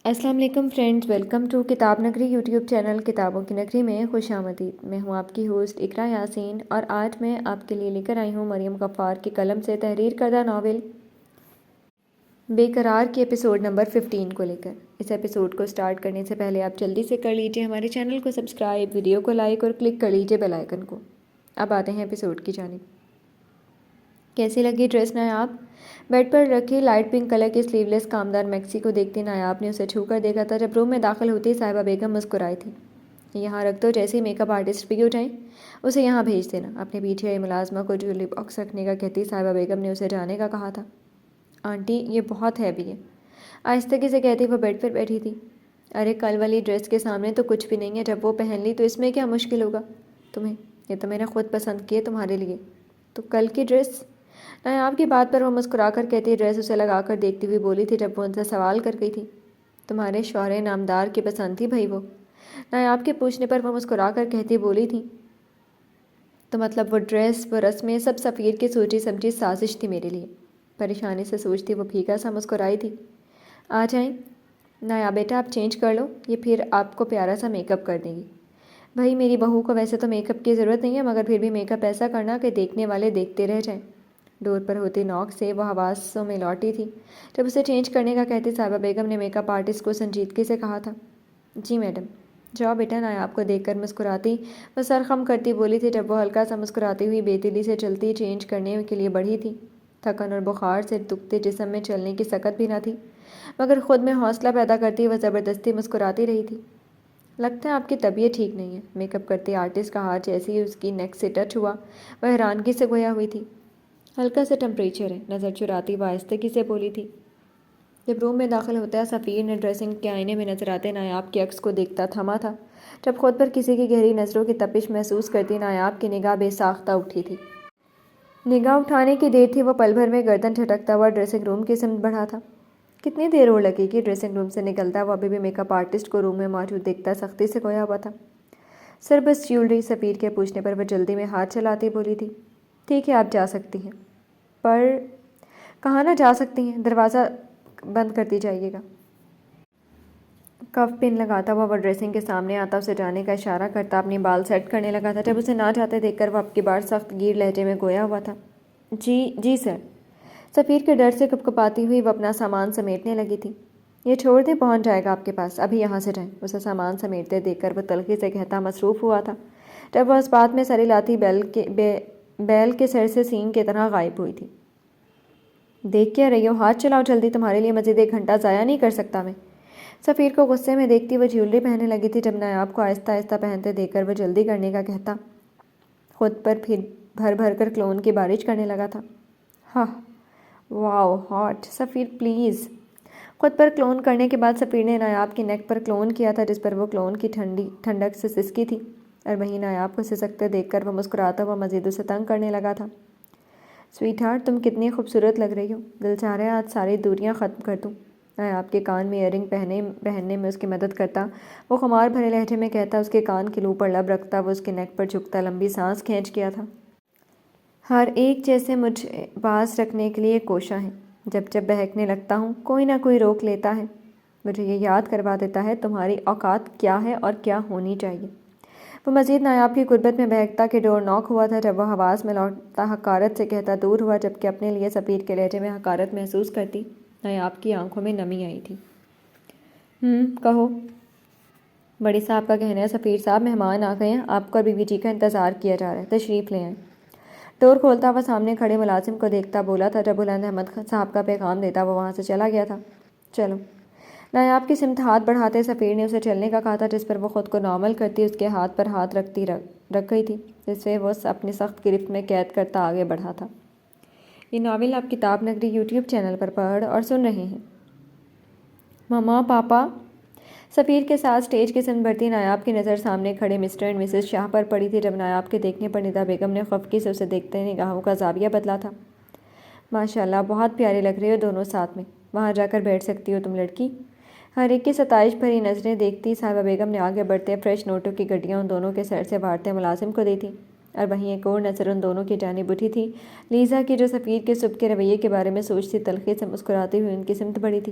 السلام علیکم friends, welcome to کتاب نگری یوٹیوب چینل کتابوں کی نگری میں خوش آمدید۔ میں ہوں آپ کی ہوسٹ اقرا یاسین اور آج میں آپ کے لیے لے کر آئی ہوں مریم غفار کی قلم سے تحریر کردہ ناول بے قرار کے ایپیسوڈ نمبر 15 کو لے کر۔ اس ایپیسوڈ کو سٹارٹ کرنے سے پہلے آپ جلدی سے کر لیجئے ہمارے چینل کو سبسکرائب، ویڈیو کو لائک اور کلک کر لیجئے بیل آئیکن کو۔ اب آتے ہیں ایپیسوڈ کی جانب۔ کیسی لگی ڈریس نایاب؟ بیڈ پر رکھی لائٹ پنک کلر کی سلیو لیس کامدار میکسی کو دیکھتے نایاب نے اسے چھو کر دیکھا تھا۔ جب روم میں داخل ہوتی صاحبہ بیگم مسکرائی تھی۔ یہاں رکھ دو، جیسے میک اپ آرٹسٹ بھی اٹھائیں اسے یہاں بھیج دینا۔ اپنے پیچھے آئی ملازمہ کو جویلری باکس رکھنے کا کہتی صاحبہ بیگم نے اسے جانے کا کہا تھا۔ آنٹی یہ بہت ہیوی ہے، آہستگی سے کہتی وہ بیڈ پر بیٹھی تھی۔ ارے کل والی ڈریس کے سامنے تو کچھ بھی نہیں ہے، جب وہ پہن لی تو اس میں کیا مشکل ہوگا تمہیں؟ یہ تو میں نے خود پسند کی ہے تمہارے لیے۔ تو کل کی ڈریس؟ نایاب کی بات پر وہ مسکرا کر کہتی ڈریس اسے لگا کر دیکھتی ہوئی بولی تھی جب وہ ان سے سوال کر گئی تھی۔ تمہارے شوہر نامدار کی پسند تھی بھائی وہ؟ نایاب کے پوچھنے پر وہ مسکرا کر کہتی بولی تھی تو مطلب وہ ڈریس، وہ رسمیں، سب سفیر کی سوچی سمجھی سازش تھی میرے لیے۔ پریشانی سے سوچتی وہ پھیکا سا مسکرائی تھی۔ آ جائیں نایاب بیٹا، آپ چینج کر لو، یہ پھر آپ کو پیارا سا میک اپ کر دیں گی۔ بھائی میری بہو کو ویسے تو میک اپ کی ضرورت نہیں ہے، مگر پھر بھی میک اپ ایسا کرنا کہ دیکھنے والے دیکھتے رہ جائیں۔ ڈور پر ہوتی نوک سے وہ حواسوں میں لوٹی تھی جب اسے چینج کرنے کا کہتی صاحبہ بیگم نے میک اپ آرٹسٹ کو سنجیدگی سے کہا تھا۔ جی میڈم۔ جاؤ بیٹا، نایاب کو دیکھ کر مسکراتی وہ سر خم کرتی بولی تھی جب وہ ہلکا سا مسکراتی ہوئی بے دلی سے چلتی چینج کرنے کے لیے بڑھی تھی۔ تھکن اور بخار سے دکھتے جسم میں چلنے کی سکت بھی نہ تھی، مگر خود میں حوصلہ پیدا کرتی وہ زبردستی مسکراتی رہی تھی۔ لگتا ہے آپ کی طبیعت ٹھیک نہیں ہے، میک اپ کرتی آرٹسٹ کا ہاتھ جیسے ہی اس کی نیک سے ٹچ ہوا وہ حیرانگی سے گویا ہوئی تھی۔ ہلکا سا ٹمپریچر ہے، نظر چراتی وہ آہستگی سے بولی تھی۔ جب روم میں داخل ہوتا ہے سفیر نے ڈریسنگ کے آئینے میں نظر آتے نایاب کے عکس کو دیکھتا تھما تھا۔ جب خود پر کسی کی گہری نظروں کی تپش محسوس کرتی نایاب کی نگاہ بے ساختہ اٹھی تھی۔ نگاہ اٹھانے کی دیر تھی، وہ پل بھر میں گردن جھٹکتا ہوا ڈریسنگ روم کی سمت بڑھا تھا۔ کتنی دیر اور لگے گی؟ ڈریسنگ روم سے نکلتا وہ ابھی بھی میک اپ آرٹسٹ کو روم میں موجود دیکھتا سختی سے گویا ہوا تھا۔ سر بس جیولری؟ سفیر کے پوچھنے پر وہ جلدی میں ہاتھ چلاتی بولی تھی۔ ٹھیک ہے آپ جا سکتی ہیں، پر کہاں نہ جا سکتی ہیں، دروازہ بند کرتی جائیے گا۔ کف پن لگاتا وہ ڈریسنگ کے سامنے آتا اسے جانے کا اشارہ کرتا اپنی بال سیٹ کرنے لگا تھا جب اسے نہ جاتے دیکھ کر وہ اب کی بار سخت گیر لہجے میں گویا ہوا تھا۔ جی سر۔ سفیر کے ڈر سے کپکپاتی ہوئی وہ اپنا سامان سمیٹنے لگی تھی۔ یہ چھوڑ دیں، پہنچ جائے گا آپ کے پاس، ابھی یہاں سے جائیں۔ اسے سامان سمیٹتے دیکھ کر وہ تلخی سے کہتا مصروف ہوا تھا جب وہ اس بات میں سر ہلاتی بیل کے سر سے سینگ کی طرح غائب ہوئی تھی۔ دیکھ کیا رہی ہو؟ ہاتھ چلاؤ جلدی، تمہارے لیے مزید 1 گھنٹہ ضائع نہیں کر سکتا میں۔ سفیر کو غصے میں دیکھتی وہ جیولری پہننے لگی تھی جب نایاب کو آہستہ آہستہ پہنتے دیکھ کر وہ جلدی کرنے کا کہتا خود پر پھر بھر بھر کر کلون کی بارش کرنے لگا تھا۔ ہاں واو ہاٹ۔ سفیر پلیز۔ خود پر کلون کرنے کے بعد سفیر نے نایاب کی نیک پر کلون کیا تھا جس پر وہ کلون کی ٹھنڈک سے سسکی تھی، اور وہیں نایاب کو سسکتے دیکھ کر وہ مسکراتا ہوا مزید اسے تنگ کرنے لگا تھا۔ سویٹ ہارٹ تم کتنی خوبصورت لگ رہی ہو، دل چاہ رہا ہے آج ساری دوریاں ختم کر دوں۔ نایاب کے کان میں ایئرنگ پہننے میں اس کی مدد کرتا وہ خمار بھرے لہجے میں کہتا اس کے کان کی لو پر لب رکھتا وہ اس کے نیک پر جھکتا لمبی سانس کھینچ گیا تھا۔ ہر ایک جیسے مجھے باز رکھنے کے لیے کوشاں ہے، جب جب بہکنے لگتا ہوں کوئی نہ کوئی روک لیتا ہے، مجھے یہ یاد کروا دیتا ہے تمہاری اوقات کیا ہے اور کیا ہونی چاہیے۔ وہ مزید نایاب کی غربت میں بہکتا کہ ڈور ناک ہوا تھا جب وہ حواس میں لوٹتا حقارت سے کہتا دور ہوا جبکہ اپنے لیے سفیر کے لہجے میں حقارت محسوس کرتی نایاب کی آنکھوں میں نمی آئی تھی۔ کہو۔ بڑی صاحب کا کہنا ہے سفیر صاحب مہمان آ گئے ہیں، آپ کو اور بیوی جی کا انتظار کیا جا رہا ہے، تشریف لے آئیں۔ ڈور کھولتا وہ سامنے کھڑے ملازم کو دیکھتا بولا تھا جب بلند احمد صاحب کا پیغام دیتا وہ وہاں سے چلا گیا تھا۔ چلو۔ نایاب کی سمت ہاتھ بڑھاتے سفیر نے اسے چلنے کا کہا تھا جس پر وہ خود کو نارمل کرتی اس کے ہاتھ پر ہاتھ رکھ گئی تھی جس سے وہ اپنی سخت گرفت میں قید کرتا آگے بڑھا تھا۔ یہ ناول آپ کتاب نگری یوٹیوب چینل پر پڑھ اور سن رہے ہیں۔ مما، پاپا۔ سفیر کے ساتھ سٹیج کی سمت بڑھتی نایاب کی نظر سامنے کھڑے مسٹر اینڈ مسز شاہ پر پڑی تھی جب نایاب کے دیکھنے پر ندا بیگم نے خفگی سے اسے دیکھتے نگاہوں کا زاویہ بدلا تھا۔ ماشاءاللہ بہت پیارے لگ رہے ہو دونوں ساتھ میں، وہاں جا کر بیٹھ سکتی ہو تم لڑکی۔ ہر ایک کی ستائش بھری نظریں دیکھتی صاحبہ بیگم نے آگے بڑھتے فریش نوٹوں کی گڈیاں ان دونوں کے سر سے بھارتے ملازم کو دی تھی، اور وہیں ایک اور نظر ان دونوں کی جانب اٹھی تھی لیزا کی جو سفیر کے صبح کے رویے کے بارے میں سوچتی تلخی سے مسکراتی ہوئی ان کی سمت بڑھی تھی۔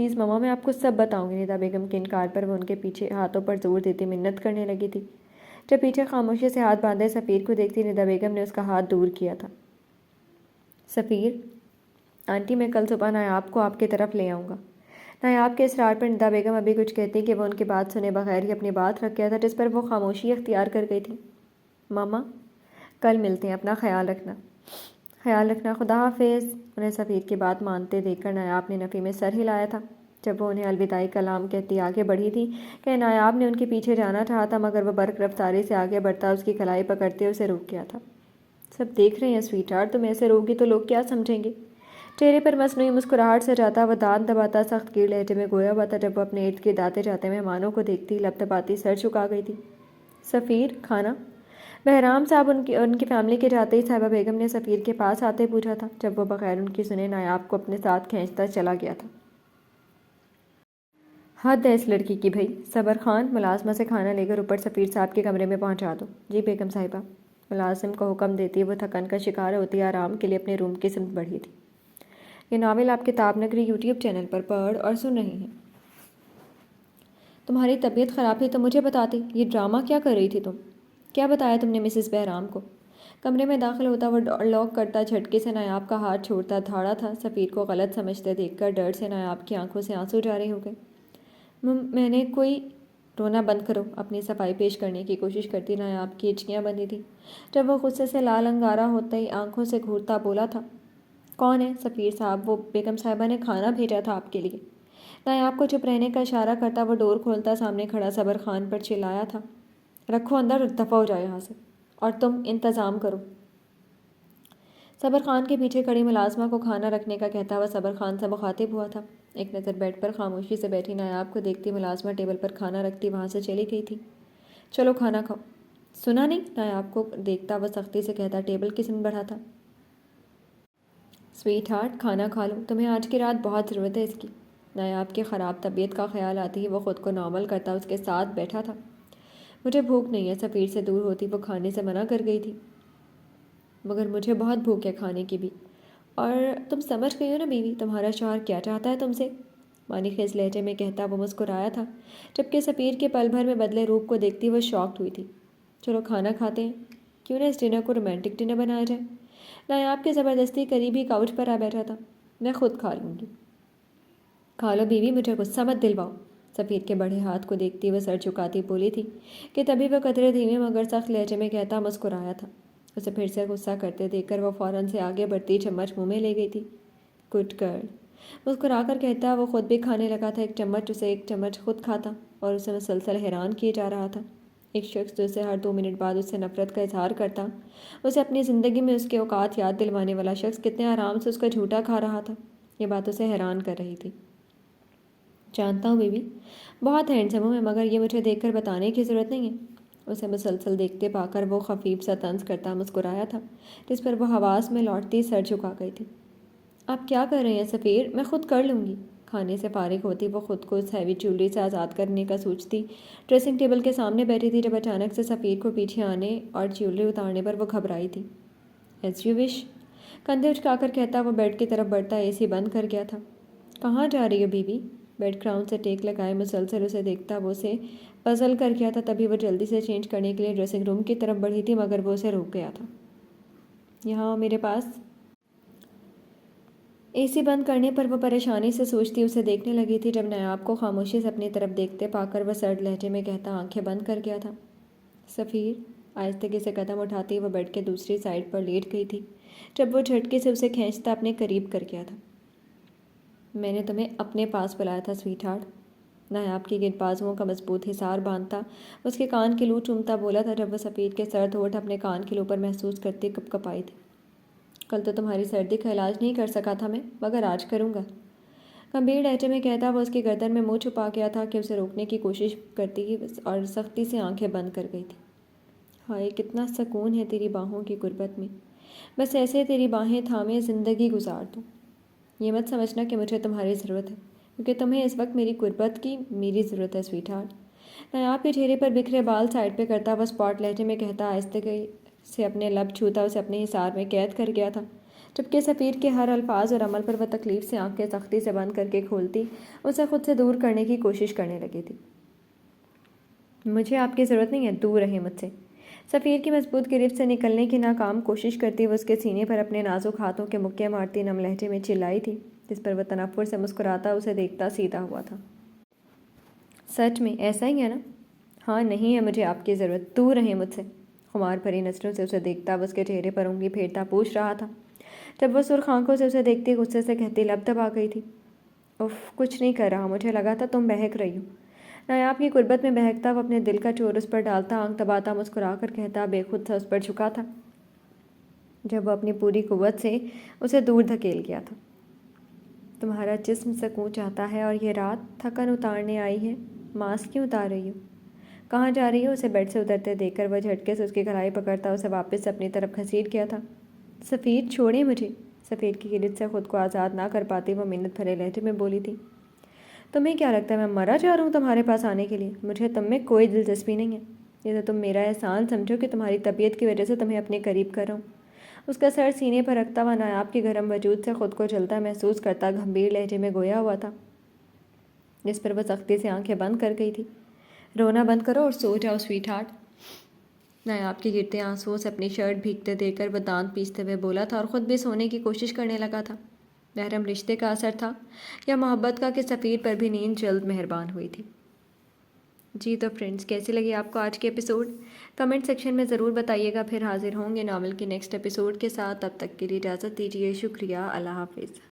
پلیز ماما، میں آپ کو سب بتاؤں گی۔ ندا بیگم کے انکار پر وہ ان کے پیچھے ہاتھوں پر زور دیتی منت کرنے لگی تھی۔ جب پیچھے خاموشی سے ہاتھ باندھے سفیر کو دیکھتی ندا بیگم نے اس کا ہاتھ دور کیا تھا۔ سفیر، آنٹی میں کل صبح نایاب کو آپ کی طرف لے آؤں گا۔ نایاب کے اصرار پر ندا بیگم ابھی کچھ کہتی کہ وہ ان کی بات سنے بغیر ہی اپنی بات رکھ گیا تھا، جس پر وہ خاموشی اختیار کر گئی تھی۔ ماما، کل ملتے ہیں، اپنا خیال رکھنا۔ خیال رکھنا، خدا حافظ۔ انہیں سفیر کی بات مانتے دیکھ کر نایاب نے نفی میں سر ہلایا تھا۔ جب وہ انہیں الوداعی کلام کہتی آگے بڑھی تھی کہ نایاب نے ان کے پیچھے جانا چاہا تھا، مگر وہ برق رفتاری سے آگے بڑھتا اس کی کلائی پکڑتے اسے روک گیا تھا۔ سب دیکھ رہے ہیں سویٹ ہارٹ، تم ایسے روگی تو لوگ کیا سمجھیں گے؟ چہرے پر مصنوعی مسکراہٹ سجاتا وہ دانت دباتا سخت گیر لہجے میں گویا ہوا تھا۔ جب وہ اپنے ارد گرد آتے جاتے مہمانوں کو دیکھتی لب دباتی سر چکا گئی تھی۔ سفیر، کھانا؟ بہرام صاحب ان کی فیملی کے جاتے ہی صاحبہ بیگم نے سفیر کے پاس آتے پوچھا تھا، جب وہ بغیر ان کی سنے نایاب کو اپنے ساتھ کھینچتا چلا گیا تھا۔ حد ہے اس لڑکی کی بھائی۔ صبر خان، ملازمہ سے کھانا لے کر اوپر سفیر صاحب کے کمرے میں پہنچا دو۔ جی بیگم صاحبہ۔ ملازم کو حکم دیتی وہ تھکن کا شکار ہوتی آرام کے لیے اپنے روم کی سمت بڑھی تھی۔ یہ ناول آپ کتاب نگری یوٹیوب چینل پر پڑھ اور سن رہی ہیں۔ تمہاری طبیعت خراب تھی تو مجھے بتاتی، یہ ڈرامہ کیا کر رہی تھی تم؟ کیا بتایا تم نے مسز بہرام کو؟ کمرے میں داخل ہوتا وہ لاک کرتا جھٹکے سے نایاب کا ہاتھ چھوڑتا دھاڑا تھا۔ سفیر کو غلط سمجھتے دیکھ کر ڈر سے نایاب کی آنکھوں سے آنسو جاری ہو گئے۔ میں نے کوئی رونا بند کرو، اپنی صفائی پیش کرنے کی کوشش کرتی نایاب کی ہچکیاں بندی تھی۔ جب وہ غصے سے لال انگارہ ہوتا ہی آنکھوں سے گھورتا بولا تھا، کون ہے؟ سفیر صاحب، وہ بیگم صاحبہ نے کھانا بھیجا تھا آپ کے لیے۔ نایاب کو چپ رہنے کا اشارہ کرتا وہ ڈور کھولتا سامنے کھڑا صبر خان پر چلایا تھا، رکھو اندر، دفع ہو جائے یہاں سے، اور تم انتظام کرو۔ صبر خان کے پیچھے کھڑی ملازمہ کو کھانا رکھنے کا کہتا ہوا صبر خان سے مخاطب ہوا تھا۔ ایک نظر بیڈ پر خاموشی سے بیٹھی نایاب کو دیکھتی ملازمہ ٹیبل پر کھانا رکھتی وہاں سے چلی گئی تھی۔ چلو کھانا کھاؤ۔ سنا نہیں؟ نایاب کو دیکھتا وہ سختی سے کہتا ٹیبل کی سمت بڑھا تھا۔ سویٹ ہارٹ، کھانا کھا لو، تمہیں آج کی رات بہت ضرورت ہے اس کی۔ نایاب کی خراب طبیعت کا خیال آتی ہی وہ خود کو نارمل کرتا اس کے ساتھ بیٹھا تھا۔ مجھے بھوک نہیں ہے، سفیر سے دور ہوتی وہ کھانے سے منع کر گئی تھی۔ مگر مجھے بہت بھوک ہے کھانے کی بھی۔ اور تم سمجھ گئی ہو نا بیوی، تمہارا شوہر کیا چاہتا ہے تم سے؟ مانی خیز لہجے میں کہتا وہ مسکرایا تھا، جبکہ سفیر کے پل بھر میں بدلے روپ کو دیکھتی وہ شاکڈ ہوئی تھی۔ چلو کھانا کھاتے ہیں، کیوں نہ اس ڈنر کو رومانٹک ڈنر بنایا جائے؟ نایاب کے زبردستی قریبی کاؤچ پر آ بیٹھا تھا۔ میں خود کھا لوں گی۔ کھا لو بیوی، مجھے غصہ مت دلواؤ۔ سفیر کے بڑے ہاتھ کو دیکھتی وہ سر جھکاتی بولی تھی کہ تبھی وہ قدرے دھیمے مگر سخت لہجے میں کہتا مسکرایا تھا۔ اسے پھر سے غصہ کرتے دیکھ کر وہ فوراً سے آگے بڑھتی چمچ منہ میں لے گئی تھی۔ گڈ گرل، مسکرا کر کہتا وہ خود بھی کھانے لگا تھا۔ ایک چمچ اسے ایک چمچ خود کھاتا اور اسے مسلسل حیران کیے جا رہا تھا۔ ایک شخص جو اسے ہر 2 منٹ بعد اس سے نفرت کا اظہار کرتا، اسے اپنی زندگی میں اس کے اوقات یاد دلوانے والا شخص کتنے آرام سے اس کا جھوٹا کھا رہا تھا، یہ بات اسے حیران کر رہی تھی۔ جانتا ہوں بیوی، بہت ہینڈسم ہوں میں، مگر یہ مجھے دیکھ کر بتانے کی ضرورت نہیں ہے۔ اسے مسلسل دیکھتے پا کر وہ خفیف سا طنز کرتا مسکرایا تھا، جس پر وہ حواس میں لوٹتی سر جھکا گئی تھی۔ آپ کیا کر رہے ہیں سفیر؟ میں خود کر لوں گی۔ کھانے سے فارغ ہوتی وہ خود کو اس ہیوی جیولری سے آزاد کرنے کا سوچتی ڈریسنگ ٹیبل کے سامنے بیٹھی تھی، جب اچانک سے سفیر کو پیچھے آنے اور جیولری اتارنے پر وہ گھبرائی تھی۔ ایز یو وش، کندھے اچکا کر کہتا وہ بیڈ کی طرف بڑھتا اے سی بند کر گیا تھا۔ کہاں جا رہی ہو بیوی؟ بیڈ کراؤن سے ٹیک لگائے مسلسل اسے دیکھتا وہ اسے پزل کر گیا تھا۔ تبھی وہ جلدی سے چینج کرنے کے لیے ڈریسنگ روم کی طرف بڑھی تھی، مگر وہ اسے روک گیا تھا۔ یہاں میرے پاس۔ اے سی بند کرنے پر وہ پریشانی سے سوچتی اسے دیکھنے لگی تھی، جب نایاب کو خاموشی سے اپنی طرف دیکھتے پا کر وہ سرد لہجے میں کہتا آنکھیں بند کر گیا تھا۔ سفیر، آہستگی سے قدم اٹھاتی وہ بیڈ کے دوسری سائڈ پر لیٹ گئی تھی، جب وہ جھٹکے سے اسے کھینچتا اپنے قریب کر گیا تھا۔ میں نے تمہیں اپنے پاس بلایا تھا سویٹ ہارٹ، نایاب کی گرد بازوؤں کا مضبوط حصار باندھتا اس کے کان کی لو چومتا بولا تھا، جب وہ سفید کے سرد ہونٹ اپنے کان کی لو پر محسوس کرتی کپ کپائی تھی۔ کل تو تمہاری سردی کا علاج نہیں کر سکا تھا میں، مگر آج کروں گا، گمبھیر لہجے میں کہتا وہ اس کی گردن میں منہ چھپا گیا تھا کہ اسے روکنے کی کوشش کرتی اور سختی سے آنکھیں بند کر گئی تھی۔ ہائے کتنا سکون ہے تیری باہوں کی غربت میں، بس ایسے تیری باہیں تھامے زندگی گزار دوں۔ یہ مت سمجھنا کہ مجھے تمہاری ضرورت ہے، کیونکہ تمہیں اس وقت میری غربت کی میری ضرورت ہے سویٹ ہارٹ۔ نایاب کے چہرے پر بکھرے بال سائڈ پہ کرتا وہ اسپاٹ لہجے میں کہتا آہستگی سے اپنے لب چھوتا اسے اپنے حصار میں قید کر گیا تھا۔ جبکہ سفیر کے ہر الفاظ اور عمل پر وہ تکلیف سے آنکھیں سختی سے بند کر کے کھولتی اسے خود سے دور کرنے کی کوشش کرنے لگی تھی۔ مجھے آپ کی ضرورت نہیں ہے، دور رہیں مجھ سے۔ سفیر کی مضبوط گرفت سے نکلنے کی ناکام کوشش کرتی وہ اس کے سینے پر اپنے نازک ہاتھوں کے مکے مارتی نم لہجے میں چلائی تھی، جس پر وہ تنفر سے مسکراتا اسے دیکھتا سیدھا ہوا تھا۔ سچ میں ایسا ہی ہے نا؟ ہاں، نہیں ہے مجھے آپ کی ضرورت، دور رہیں مجھ سے۔ خمار بھری نظروں سے اسے دیکھتا وہ اس کے چہرے پر انگلی پھیرتا پوچھ رہا تھا۔ جب وہ سرخ آنکھوں سے اسے دیکھتی غصے سے کہتی لب دبا گئی تھی، اف، کچھ نہیں کر رہا، مجھے لگا تھا تم بہک رہی ہو۔ نایاب کی قربت میں بہکتا وہ اپنے دل کا چور اس پر ڈالتا، آنکھ دباتا مسکرا کر کہتا، بے خود سا اس پر جھکا تھا جب وہ اپنی پوری قوت سے اسے دور دھکیل گیا تھا۔ تمہارا جسم سکون چاہتا ہے اور یہ رات تھکن اتارنے آئی ہے، ماسک کیوں اتار رہی ہو؟ کہاں جا رہی ہو؟ اسے بیڈ سے اترتے دیکھ کر وہ جھٹکے سے اس کی کلائی پکڑتا اسے واپس اپنی طرف گھسیٹ گیا تھا۔ سفیر، چھوڑیں مجھے۔ سفیر کی گرفت سے خود کو آزاد نہ کر پاتی وہ منت بھرے لہجے میں بولی تھی، تمہیں کیا لگتا ہے میں مرا جا رہا ہوں تمہارے پاس آنے کے لیے؟ مجھے تم میں کوئی دلچسپی نہیں ہے، یہ تو تم میرا احسان سمجھو کہ تمہاری طبیعت کی وجہ سے تمہیں اپنے قریب کر رہا ہوں۔ اس کا سر سینے پر رکھتا ہوا نایاب کے گرم وجود سے خود کو جلتا محسوس کرتا گھمبیر لہجے میں گویا ہوا تھا، جس پر وہ سختی سے آنکھیں بند کر گئی تھی۔ رونا بند کرو اور سو جاؤ سویٹ ہارٹ۔ نایاب کے گرتے آنسوؤں سے اپنی شرٹ بھیگتے دیکھ کر وہ دانت پیستے ہوئے بولا تھا اور خود بھی سونے کی کوشش کرنے لگا تھا۔ محرم رشتے کا اثر تھا یا محبت کا کہ سفیر پر بھی نیند جلد مہربان ہوئی تھی۔ جی تو فرینڈز، کیسی لگی آپ کو آج کے ایپیسوڈ؟ کمنٹ سیکشن میں ضرور بتائیے گا۔ پھر حاضر ہوں گے ناول کے نیکسٹ ایپیسوڈ کے ساتھ، تب تک کے لیے اجازت دیجیے۔ شکریہ، اللہ حافظ۔